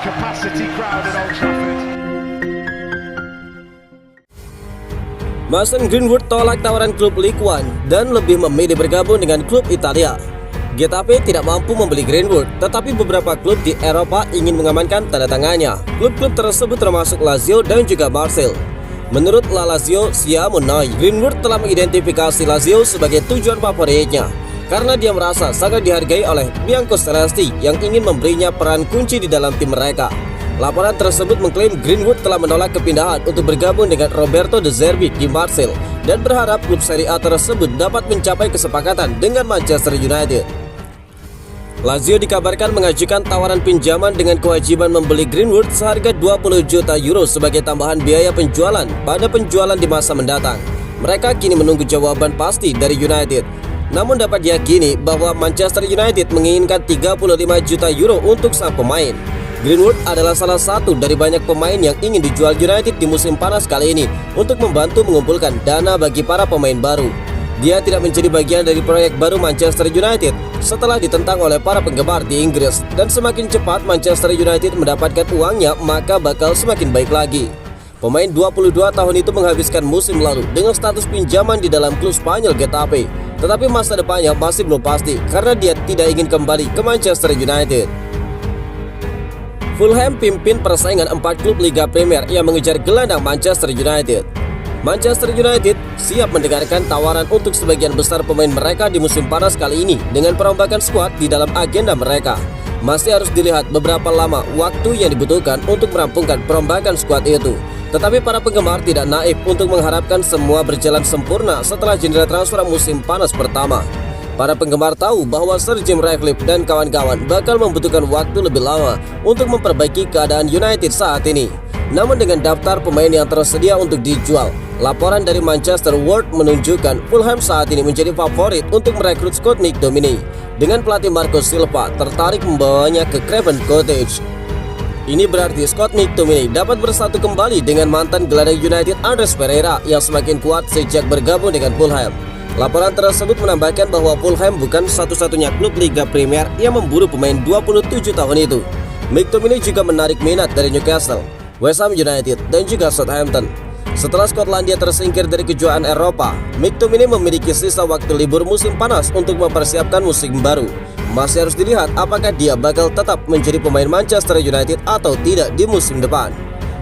capacity crowd at Old Trafford. Mason Greenwood tolak tawaran klub Ligue 1 dan lebih memilih bergabung dengan klub Italia. Getafe tidak mampu membeli Greenwood, tetapi beberapa klub di Eropa ingin mengamankan tanda tangannya. Klub-klub tersebut termasuk Lazio dan juga Marseille. Menurut La Lazio, Simone Inzaghi, Greenwood telah mengidentifikasi Lazio sebagai tujuan favoritnya karena dia merasa sangat dihargai oleh Biancocelesti yang ingin memberinya peran kunci di dalam tim mereka. Laporan tersebut mengklaim Greenwood telah menolak kepindahan untuk bergabung dengan Roberto De Zerbi di Marseille dan berharap klub Serie A tersebut dapat mencapai kesepakatan dengan Manchester United. Lazio dikabarkan mengajukan tawaran pinjaman dengan kewajiban membeli Greenwood seharga 20 juta euro sebagai tambahan biaya penjualan pada penjualan di masa mendatang. Mereka kini menunggu jawaban pasti dari United. Namun dapat diyakini bahwa Manchester United menginginkan 35 juta euro untuk sang pemain. Greenwood adalah salah satu dari banyak pemain yang ingin dijual United di musim panas kali ini untuk membantu mengumpulkan dana bagi para pemain baru. Dia tidak menjadi bagian dari proyek baru Manchester United setelah ditentang oleh para penggemar di Inggris, dan semakin cepat Manchester United mendapatkan uangnya maka bakal semakin baik lagi. Pemain 22 tahun itu menghabiskan musim lalu dengan status pinjaman di dalam klub Spanyol Getafe, tetapi masa depannya masih belum pasti karena dia tidak ingin kembali ke Manchester United. Fulham pimpin persaingan 4 klub Liga Premier yang mengejar gelandang Manchester United. Manchester United siap mendengarkan tawaran untuk sebagian besar pemain mereka di musim panas kali ini dengan perombakan skuad di dalam agenda mereka. Masih harus dilihat beberapa lama waktu yang dibutuhkan untuk merampungkan perombakan skuad itu. Tetapi para penggemar tidak naif untuk mengharapkan semua berjalan sempurna setelah jendela transfer musim panas pertama. Para penggemar tahu bahwa Sir Jim Ratcliffe dan kawan-kawan bakal membutuhkan waktu lebih lama untuk memperbaiki keadaan United saat ini. Namun dengan daftar pemain yang tersedia untuk dijual, laporan dari Manchester World menunjukkan Fulham saat ini menjadi favorit untuk merekrut Scott McTominay, dengan pelatih Marco Silva tertarik membawanya ke Craven Cottage. Ini berarti Scott McTominay dapat bersatu kembali dengan mantan gelandang United Andreas Pereira yang semakin kuat sejak bergabung dengan Fulham. Laporan tersebut menambahkan bahwa Fulham bukan satu-satunya klub Liga Premier yang memburu pemain 27 tahun itu. McTominay juga menarik minat dari Newcastle, West Ham United, dan juga Southampton. Setelah Skotlandia tersingkir dari kejuaraan Eropa, McTominay memiliki sisa waktu libur musim panas untuk mempersiapkan musim baru. Masih harus dilihat apakah dia bakal tetap menjadi pemain Manchester United atau tidak di musim depan.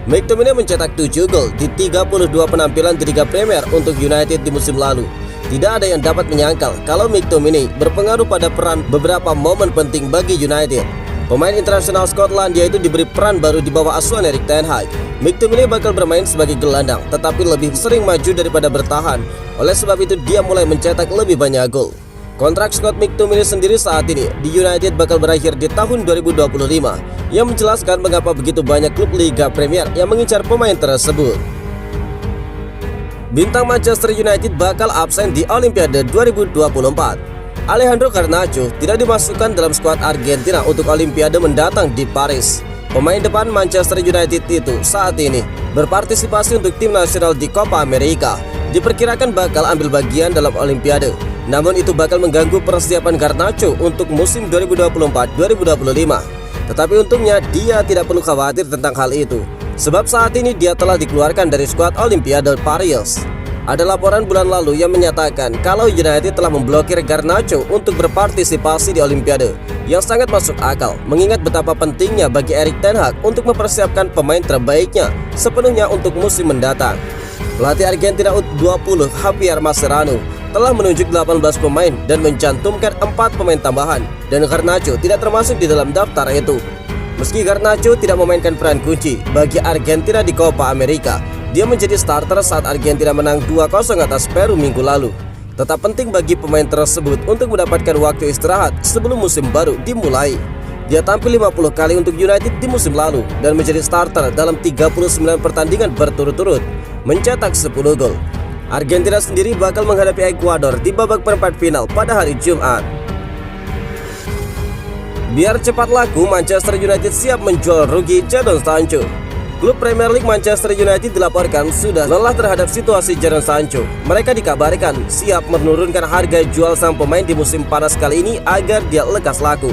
McTominay mencetak 7 gol di 32 penampilan di Liga Premier untuk United di musim lalu. Tidak ada yang dapat menyangkal kalau McTominay berpengaruh pada peran beberapa momen penting bagi United. Pemain internasional Skotlandia itu diberi peran baru di bawah asuhan Erik ten Hag. McTominay bakal bermain sebagai gelandang, tetapi lebih sering maju daripada bertahan. Oleh sebab itu dia mulai mencetak lebih banyak gol. Kontrak Scott McTominay sendiri saat ini di United bakal berakhir di tahun 2025, yang menjelaskan mengapa begitu banyak klub Liga Premier yang mengincar pemain tersebut. Bintang Manchester United bakal absen di Olimpiade 2024. Alejandro Garnacho tidak dimasukkan dalam skuad Argentina untuk Olimpiade mendatang di Paris. Pemain depan Manchester United itu saat ini berpartisipasi untuk tim nasional di Copa America. Diperkirakan bakal ambil bagian dalam Olimpiade. Namun itu bakal mengganggu persiapan Garnacho untuk musim 2024-2025. Tetapi untungnya dia tidak perlu khawatir tentang hal itu, sebab saat ini dia telah dikeluarkan dari skuad Olimpiade Paris. Ada laporan bulan lalu yang menyatakan kalau United telah memblokir Garnacho untuk berpartisipasi di Olimpiade, yang sangat masuk akal mengingat betapa pentingnya bagi Erik ten Hag untuk mempersiapkan pemain terbaiknya sepenuhnya untuk musim mendatang. Pelatih Argentina U20 Javier Mascherano telah menunjuk 18 pemain dan mencantumkan 4 pemain tambahan, dan Garnacho tidak termasuk di dalam daftar itu. Meski Garnacho tidak memainkan peran kunci bagi Argentina di Copa America, dia menjadi starter saat Argentina menang 2-0 atas Peru minggu lalu. Tetap penting bagi pemain tersebut untuk mendapatkan waktu istirahat sebelum musim baru dimulai. Dia tampil 50 kali untuk United di musim lalu dan menjadi starter dalam 39 pertandingan berturut-turut, mencetak 10 gol. Argentina sendiri bakal menghadapi Ekuador di babak perempat final pada hari Jumat. Biar cepat laku, Manchester United siap menjual rugi Jadon Sancho. Klub Premier League Manchester United dilaporkan sudah lelah terhadap situasi Jadon Sancho. Mereka dikabarkan siap menurunkan harga jual sang pemain di musim panas kali ini agar dia lekas laku.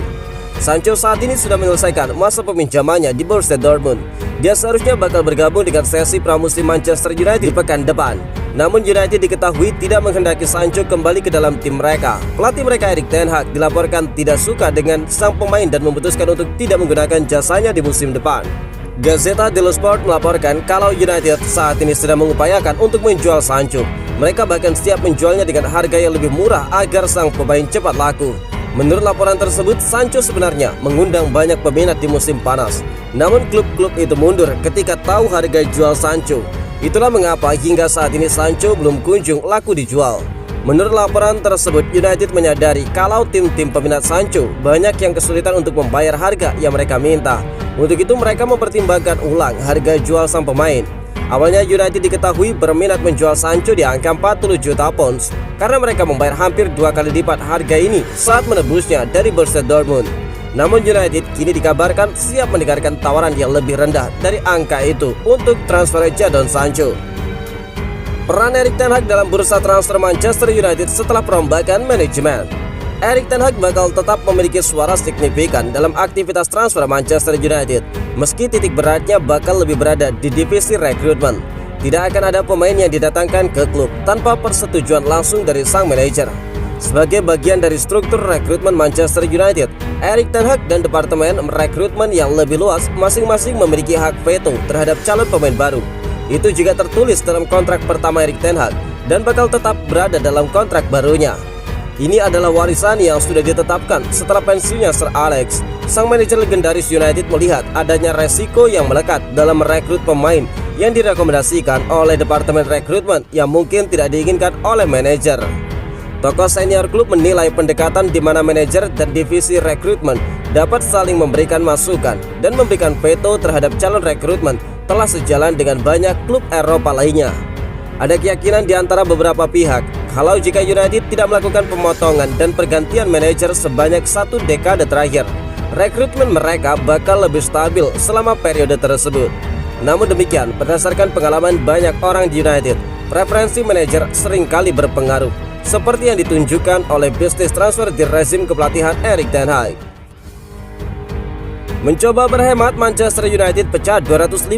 Sancho saat ini sudah menyelesaikan masa peminjamannya di Borussia Dortmund. Dia seharusnya bakal bergabung dengan sesi pramusim Manchester United di pekan depan. Namun United diketahui tidak menghendaki Sancho kembali ke dalam tim mereka. Pelatih mereka Erik ten Hag dilaporkan tidak suka dengan sang pemain dan memutuskan untuk tidak menggunakan jasanya di musim depan. Gazzetta dello Sport melaporkan kalau United saat ini sedang mengupayakan untuk menjual Sancho. Mereka bahkan siap menjualnya dengan harga yang lebih murah agar sang pemain cepat laku. Menurut laporan tersebut, Sancho sebenarnya mengundang banyak peminat di musim panas. Namun klub-klub itu mundur ketika tahu harga jual Sancho. Itulah mengapa hingga saat ini Sancho belum kunjung laku dijual. Menurut laporan tersebut, United menyadari kalau tim-tim peminat Sancho banyak yang kesulitan untuk membayar harga yang mereka minta. Untuk itu mereka mempertimbangkan ulang harga jual sang pemain. Awalnya United diketahui berminat menjual Sancho di angka 40 juta pounds karena mereka membayar hampir 2 kali lipat harga ini saat menebusnya dari Borussia Dortmund. Namun United kini dikabarkan siap mendengarkan tawaran yang lebih rendah dari angka itu untuk transfer Jadon Sancho. Peran Erik ten Hag dalam bursa transfer Manchester United setelah perombakan manajemen. Erik ten Hag bakal tetap memiliki suara signifikan dalam aktivitas transfer Manchester United, meski titik beratnya bakal lebih berada di divisi rekrutmen. Tidak akan ada pemain yang didatangkan ke klub tanpa persetujuan langsung dari sang manajer. Sebagai bagian dari struktur rekrutmen Manchester United, Erik ten Hag dan departemen rekrutmen yang lebih luas masing-masing memiliki hak veto terhadap calon pemain baru. Itu juga tertulis dalam kontrak pertama Erik ten Hag dan bakal tetap berada dalam kontrak barunya. Ini adalah warisan yang sudah ditetapkan setelah pensiunnya Sir Alex. Sang manajer legendaris United melihat adanya resiko yang melekat dalam merekrut pemain yang direkomendasikan oleh departemen rekrutmen yang mungkin tidak diinginkan oleh manajer. Tokoh senior klub menilai pendekatan di mana manajer dan divisi rekrutmen dapat saling memberikan masukan dan memberikan veto terhadap calon rekrutmen telah sejalan dengan banyak klub Eropa lainnya. Ada keyakinan di antara beberapa pihak kalau jika United tidak melakukan pemotongan dan pergantian manajer sebanyak 1 dekade terakhir, rekrutmen mereka bakal lebih stabil selama periode tersebut. Namun demikian, berdasarkan pengalaman banyak orang di United, preferensi manajer seringkali berpengaruh, seperti yang ditunjukkan oleh bisnis transfer di rezim kepelatihan Erik ten Hag. Mencoba berhemat, Manchester United pecat 250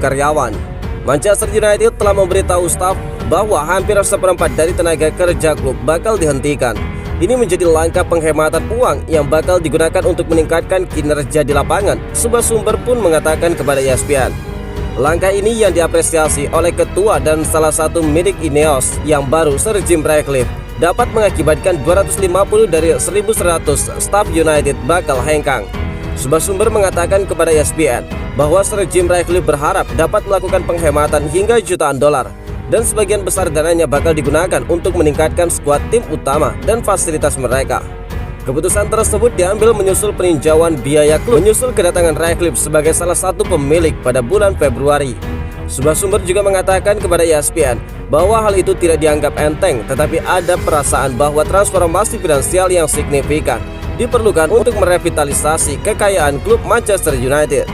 karyawan. Manchester United telah memberitahu staf bahwa hampir seperempat dari tenaga kerja klub bakal dihentikan. Ini menjadi langkah penghematan uang yang bakal digunakan untuk meningkatkan kinerja di lapangan, sebuah sumber pun mengatakan kepada ESPN. Langkah ini yang diapresiasi oleh ketua dan salah satu milik Ineos yang baru, Sir Jim Ratcliffe, dapat mengakibatkan 250 dari 1.100 staf United bakal hengkang. Sebuah sumber mengatakan kepada ESPN bahwa Sir Jim Ratcliffe berharap dapat melakukan penghematan hingga jutaan dolar dan sebagian besar dananya bakal digunakan untuk meningkatkan skuad tim utama dan fasilitas mereka. Keputusan tersebut diambil menyusul peninjauan biaya klub menyusul kedatangan Ratcliffe sebagai salah satu pemilik pada bulan Februari. Sebuah sumber juga mengatakan kepada ESPN bahwa hal itu tidak dianggap enteng, tetapi ada perasaan bahwa transformasi finansial yang signifikan diperlukan untuk merevitalisasi kekayaan klub Manchester United.